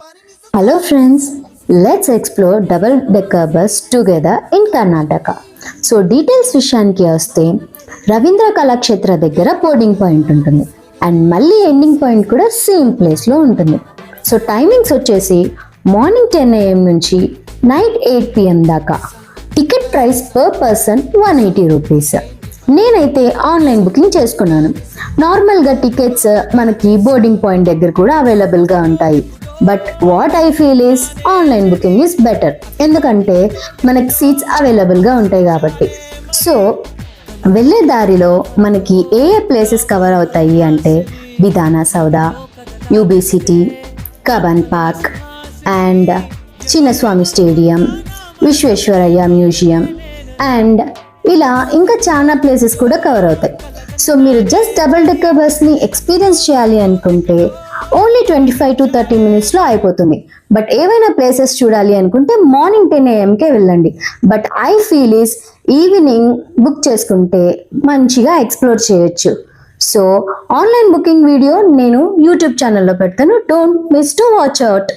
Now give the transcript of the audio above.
Hello friends, let's explore double decker bus together in Karnataka. So details విషయానికి వస్తే రవీంద్ర కళాక్షేత్ర దగ్గర boarding point ఉంటుంది and మళ్ళీ ఎండింగ్ పాయింట్ కూడా సేమ్ ప్లేస్లో ఉంటుంది. సో టైమింగ్స్ వచ్చేసి మార్నింగ్ 10 AM నుంచి నైట్ 8 PM దాకా. Ticket price per person 180 rupees. నేనైతే ఆన్లైన్ బుకింగ్ చేసుకున్నాను. నార్మల్గా టికెట్స్ మనకి బోర్డింగ్ పాయింట్ దగ్గర కూడా అవైలబుల్గా ఉంటాయి. But what I feel is online booking is better, ఎందుకంటే మనకి సీట్స్ అవైలబుల్గా ఉంటాయి కాబట్టి. సో వెళ్ళే దారిలో మనకి ఏ ఏ ప్లేసెస్ కవర్ అవుతాయి అంటే Vidhana Soudha, UB city, Cubbon park and Chinnaswamy stadium, Visvesvaraya museum and ఇలా ఇంకా చాలా ప్లేసెస్ కూడా కవర్ అవుతాయి. సో మీరు జస్ట్ డబుల్ డెక్కర్ బస్ని ఎక్స్పీరియన్స్ చేయాలి అనుకుంటే ఓన్లీ 25 to 30 minutesలో అయిపోతుంది. బట్ ఏవైనా ప్లేసెస్ చూడాలి అనుకుంటే మార్నింగ్ 10 AMకే వెళ్ళండి. But I feel is evening book చేసుకుంటే మంచిగా ఎక్స్ప్లోర్ చేయొచ్చు. సో ఆన్లైన్ బుకింగ్ వీడియో నేను యూట్యూబ్ ఛానల్లో పెడతాను. Don't miss to watch out.